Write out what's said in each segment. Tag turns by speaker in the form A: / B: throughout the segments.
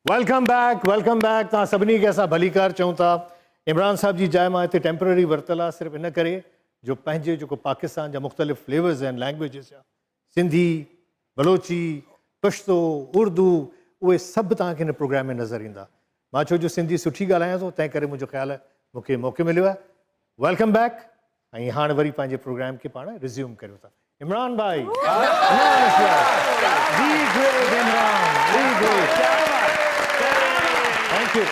A: Welcome back तव्हां सभिनी खे असां भली कार चऊं था। इमरान साहब जी जाइ मां हिते टेम्पररी वरितल आहे सिर्फ़ु इन करे जो पंहिंजे जेको पाकिस्तान जा मुख़्तलिफ़ फ्लेवर्स आहिनि लैंग्वेजिस जा सिंधी बलोची पश्तो उर्दू उहे सभु तव्हांखे हिन प्रोग्राम में नज़र ईंदा। मां छो जो सिंधी सुठी ॻाल्हायां थो तंहिं करे मुंहिंजो ख़्यालु आहे मूंखे मौक़ो मिलियो आहे। वेलकम बैक ऐं हाणे वरी पंहिंजे प्रोग्राम खे पाण रिज़्यूम करियूं था। इमरान भाई थैंक यू।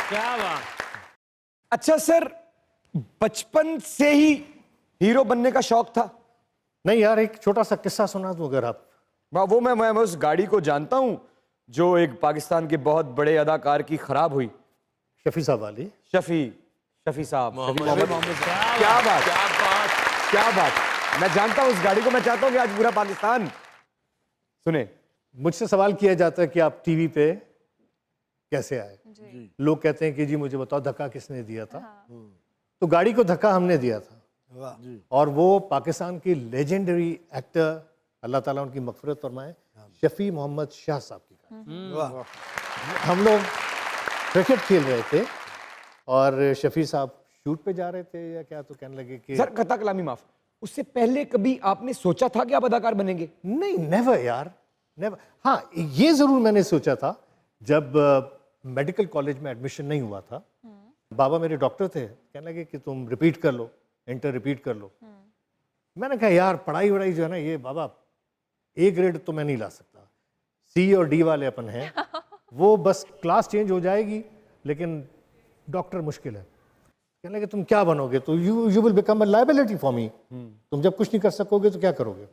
B: क्या बात।
C: अच्छा सर, बचपन से ही हीरो बनने का शौक था?
A: नहीं यार, एक छोटा सा किस्सा सुना दूं अगर आप।
C: वो मैं उस गाड़ी को जानता हूं जो एक पाकिस्तान के बहुत बड़े अदाकार की खराब हुई।
A: शफी साहब वाली।
C: शफी साहब
B: मोहम्मद
C: क्या बात। मैं जानता हूं उस गाड़ी को। मैं चाहता हूं कि आज पूरा पाकिस्तान सुने।
A: मुझसे सवाल किया जाता है कि आप टीवी पे कैसे आए। लोग कहते हैं कि जी मुझे बताओ धक्का किसने दिया था। तो गाड़ी को धक्का हमने दिया था। और वो पाकिस्तान के लेजेंडरी एक्टर, अल्लाह ताला उनकी मग़फ़िरत फरमाए, शफी मोहम्मद शाह साहब की। हम लोग क्रिकेट खेल रहे थे और शफी साहब शूट पे जा रहे थे या क्या, तो कहने लगे कि
C: सर खता कलामी माफ, उससे पहले कभी आपने सोचा था कि आप अदाकार बनेंगे?
A: नहीं, नेवर यार, नेवर। हाँ, ये ज़रूर मैंने सोचा था जब मेडिकल कॉलेज में एडमिशन नहीं हुआ था। बाबा मेरे डॉक्टर थे, कहने लगे कि तुम रिपीट कर लो, इंटर रिपीट कर लो। मैंने कहा यार पढ़ाई वढ़ाई जो है ना, ये बाबा ए ग्रेड तो मैं नहीं ला सकता। सी और डी वाले अपन हैं, वो बस क्लास चेंज हो जाएगी लेकिन डॉक्टर मुश्किल है। कहने लगे तुम क्या बनोगे, तो you will become a liability for me. तुम जब कुछ नहीं कर सकोगे तो क्या करोगे।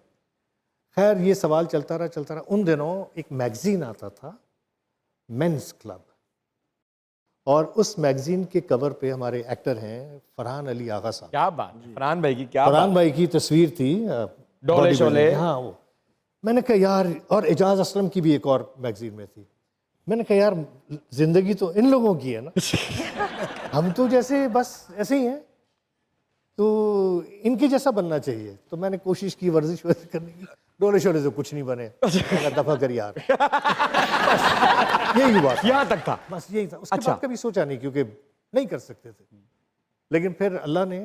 A: खैर ये सवाल चलता रहा। उन दिनों एक मैगजीन आता था, मेंस क्लब, और उस मैगजीन के कवर पे हमारे एक्टर हैं फरहान अली आगा साहब।
C: क्या बात, फरहान भाई की क्या
A: फरहान
C: बात।
A: भाई की तस्वीर थी,
C: डोले शोले।
A: हाँ वो। मैंने कहा यार, और एजाज असलम की भी एक और मैगजीन में थी। मैंने कहा यार जिंदगी तो इन लोगों की है ना, हम तो जैसे बस ऐसे ही हैं, तो इनके जैसा बनना चाहिए। तो मैंने कोशिश की वर्जिश करने की, डोले शोले से कुछ नहीं बने। दफा कर यार, यही हुआ,
C: यहाँ तक था,
A: बस यही था। उसके
C: अच्छा।
A: बाद कभी सोचा नहीं क्योंकि नहीं कर सकते थे। लेकिन फिर अल्लाह ने,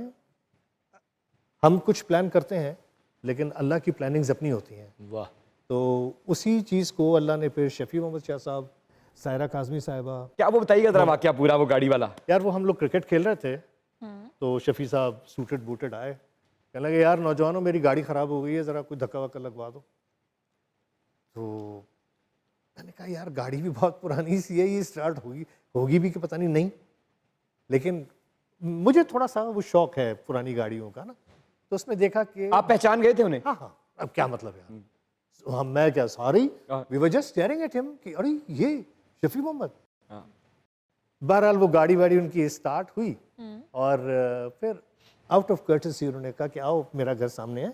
A: हम कुछ प्लान करते हैं लेकिन अल्लाह की प्लानिंग्स अपनी होती हैं।
B: वाह।
A: तो उसी चीज़ को अल्लाह ने फिर शफी मोहम्मद शाह साहब, सायरा काज़मी साहिबा।
C: क्या वो बताइएगा जरा वाकया पूरा, वो गाड़ी वाला।
A: यार वो हम लोग क्रिकेट खेल रहे थे तो शफी साहब सूटेड बूटेड आए, कहने लगे यार नौजवानों मेरी गाड़ी ख़राब हो गई है, ज़रा कोई धक्का वक्का लगवा दो। तो मैंने कहा यार गाड़ी भी बहुत पुरानी सी है, ये स्टार्ट होगी भी कि पता नहीं। लेकिन मुझे थोड़ा सा वो शौक है पुरानी गाड़ियों का ना, तो उसमें देखा कि
C: आप पहचान गए थे उन्हें?
A: हाँ, अब क्या मतलब यार, हम मैं क्या sorry, we were just staring at him कि अरे ये शफी मोहम्मद। बहरहाल वो गाड़ी वाड़ी उनकी स्टार्ट हुई और फिर आउट ऑफ कर्टसी उन्होंने कहा कि आओ मेरा घर सामने है,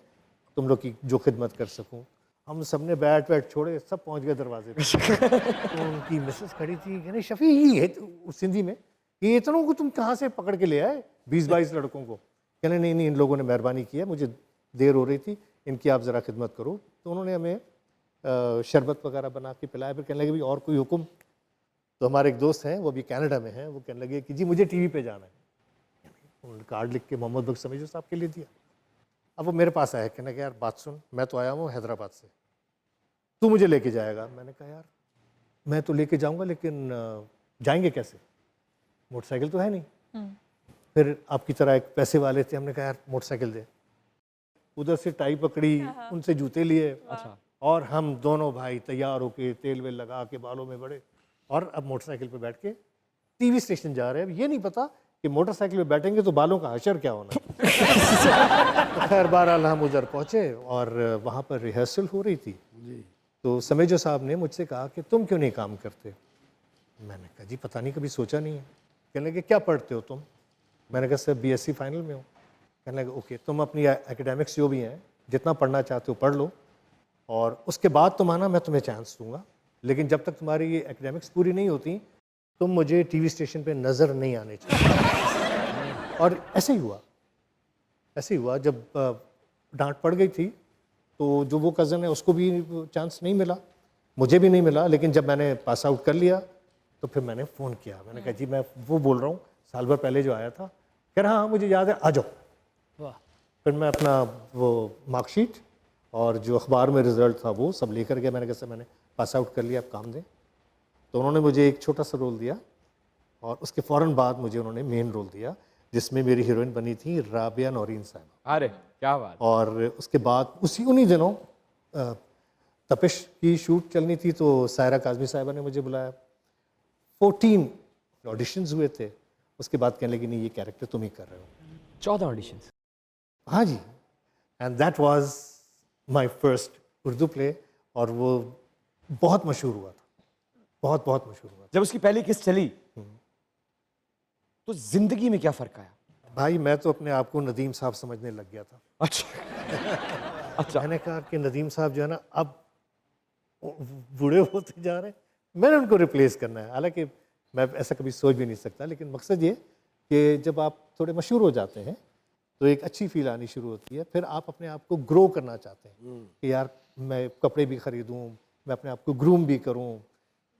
A: तुम लोग की जो खिदमत कर सकूं। हम सब ने बैठ छोड़े, सब पहुंच गए दरवाजे पे। तो उनकी मिसेस खड़ी थी, कहने शफी ये है सिंधी में, ये इतनों को तुम कहाँ से पकड़ के ले आए, 20-22 लड़कों को। कहने नहीं इन लोगों ने मेहरबानी की है, मुझे देर हो रही थी, इनकी आप ज़रा खिदमत करो। तो उन्होंने हमें शरबत वगैरह बना के पिलाया। फिर कहने लगे भी और कोई हुक्म। तो हमारे एक दोस्त हैं, वो भी कनाडा में हैं, वो कहने लगे कि जी मुझे टीवी पे जाना है। उन्होंने कार्ड लिख के मोहम्मद बख्श समीजो साहब के लिए दिया। अब वो मेरे पास आया, कहने लगे यार बात सुन, मैं तो आया हूँ हैदराबाद से, तू मुझे लेके जाएगा। मैंने कहा यार मैं तो लेके जाऊँगा लेकिन जाएंगे कैसे, मोटरसाइकिल तो है नहीं। फिर आपकी तरह एक पैसे वाले थे, हमने कहा यार मोटरसाइकिल दे। उधर से टाई पकड़ी, उनसे जूते लिए। अच्छा। और हम दोनों भाई तैयार होके तेल वेल लगा के बालों में बड़े, और अब मोटरसाइकिल पे बैठ के टीवी स्टेशन जा रहे हैं। अब ये नहीं पता कि मोटरसाइकिल पे बैठेंगे तो बालों का हशर क्या होना। तो खैर बहरहाल हम उधर पहुँचे और वहाँ पर रिहर्सल हो रही थी। तो समेजो साहब ने मुझसे कहा कि तुम क्यों नहीं काम करते। मैंने कहा जी पता नहीं, कभी सोचा नहीं है। कहने लगे क्या पढ़ते हो तुम। मैंने कहा सर BSc फाइनल में हूँ। कहने लगे ओके, तुम अपनी एकेडमिक्स जो भी हैं जितना पढ़ना चाहते हो पढ़ लो, और उसके बाद तुम आना, मैं तुम्हें चांस दूंगा, लेकिन जब तक तुम्हारी ये एकेडमिक्स पूरी नहीं होती तुम मुझे टीवी स्टेशन पे नज़र नहीं आने चाहिए। और ऐसे ही हुआ। जब डांट पड़ गई थी तो जो वो कज़न है उसको भी चांस नहीं मिला, मुझे भी नहीं मिला, लेकिन जब मैंने पास आउट कर लिया तो फिर मैंने फ़ोन किया। मैंने कहा जी मैं वो बोल रहा हूँ, साल भर पहले जो आया था। कह रहा हाँ मुझे याद है, आ जाओ।
B: वाह।
A: फिर मैं अपना वो मार्कशीट और जो अखबार में रिज़ल्ट था वो सब लेकर गया। मैंने कहा सर मैंने पास आउट कर लिया, आप काम दें। तो उन्होंने मुझे एक छोटा सा रोल दिया और उसके फ़ौरन बाद मुझे उन्होंने मेन रोल दिया, जिसमें मेरी हीरोइन बनी थी राबिया नौरीन साहिबा।
C: अरे क्या बात।
A: और उसके बाद उन्हीं दिनों तपिश की शूट चलनी थी, तो सायरा काज़मी साहिबा ने मुझे बुलाया। 14 ऑडिशंस हुए थे। उसके बाद कहने लगी नहीं ये कैरेक्टर तुम ही कर रहे हो।
C: 14 ऑडिशंस।
A: हाँ जी। And that was my first Urdu play, और वो बहुत मशहूर हुआ था, बहुत बहुत मशहूर हुआ था।
C: जब उसकी पहली किस्त चली तो जिंदगी में क्या फर्क आया?
A: भाई मैं तो अपने आप को नदीम साहब समझने लग गया था।
C: अच्छा अच्छा।
A: मैंने कहा कि नदीम साहब जो है ना अब बूढ़े होते जा रहे हैं, मैंने उनको रिप्लेस करना है। हालांकि मैं ऐसा कभी सोच भी नहीं सकता, लेकिन मकसद ये कि जब आप थोड़े मशहूर हो जाते हैं तो एक अच्छी फील आनी शुरू होती है। फिर आप अपने आप को ग्रो करना चाहते हैं कि यार मैं कपड़े भी खरीदूं, मैं अपने आप को ग्रूम भी करूं,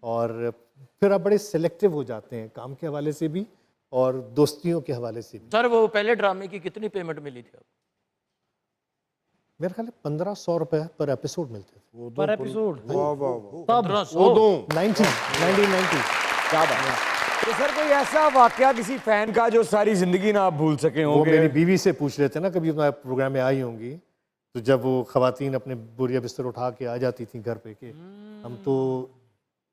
A: और फिर आप बड़े सिलेक्टिव हो जाते हैं काम के हवाले से भी और दोस्तियों के हवाले से भी।
B: सर वो पहले ड्रामे की कितनी पेमेंट मिली थी आपको?
A: मेरे ख्याल है 1500 रुपये पर एपिसोड मिलते थे।
B: पर एपिसोड?
D: वाह वाह वाह।
B: तब
A: 1990।
C: क्या बात है। तो सर कोई ऐसा वाकया किसी फैन का जो सारी जिंदगी ना आप भूल सके
A: वो
C: होंगे?
A: मेरी बीवी से पूछ लेते ना, कभी हमारे प्रोग्राम में आई होंगी, तो जब वो खवातीन अपने बोरिया बिस्तर उठा के आ जाती थी घर पे कि हम तो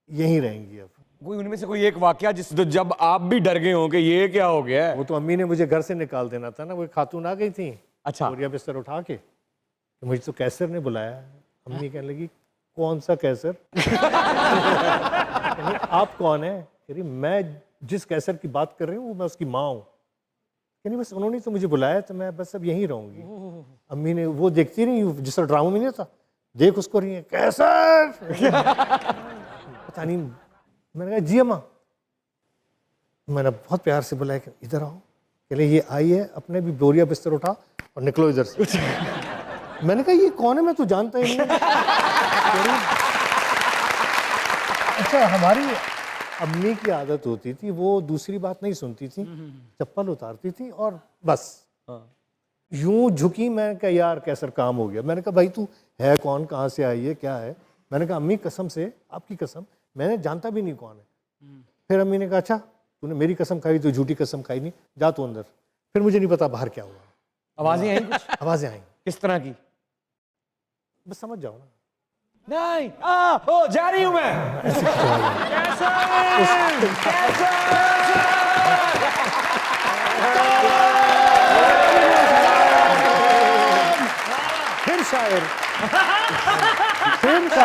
A: यहीं रहेंगी अब।
C: कोई उनमें से कोई एक वाकया जिस तो जब आप भी डर गए हो कि ये क्या हो गया है?
A: वो तो अम्मी ने मुझे घर से निकाल देना था ना। वो एक खातून आ गई थी
C: अच्छा।
A: बोरिया बिस्तर उठा के, तो मुझे तो कैसर ने बुलाया। अम्मी कहने लगी कौन सा कैसर? कहने, आप कौन है? कह रही मैं जिस कैसर की बात कर रही हूँ वो मैं उसकी माँ हूँ। कहनी बस उन्होंने तो मुझे बुलाया तो मैं बस अब यहीं रहूंगी। अम्मी ने वो देखती रही जिस तरह ड्रामा में नहीं था, देख उसको रही है कैसर। पता नहीं, मैंने कहा जी अम्मा। मैंने बहुत प्यार से बुलाया कि इधर आओ। कहले ये आई है, अपने भी बोरिया बिस्तर उठा और निकलो इधर से। मैंने कहा ये कौन है, मैं तो जानता ही नहीं। अच्छा हमारी अम्मी की आदत होती थी, वो दूसरी बात नहीं सुनती थी, चप्पल उतारती थी और बस यूं झुकी। मैंने कहा यार कैसर काम हो गया। मैंने कहा भाई तू है कौन, कहाँ से आई है, क्या है? मैंने कहा अम्मी कसम से, आपकी कसम, मैंने जानता भी नहीं कौन है। फिर अम्मी ने कहा अच्छा तूने मेरी कसम खाई तो झूठी कसम खाई नहीं, जा तू अंदर। फिर मुझे नहीं पता बाहर क्या हुआ।
C: आवाजें आई कुछ?
A: आवाजें आई,
C: किस तरह की?
A: बस समझ जाओ ना।
C: नहीं ओ जा रही हूं मैं।
A: फिर शायर, फिर शायर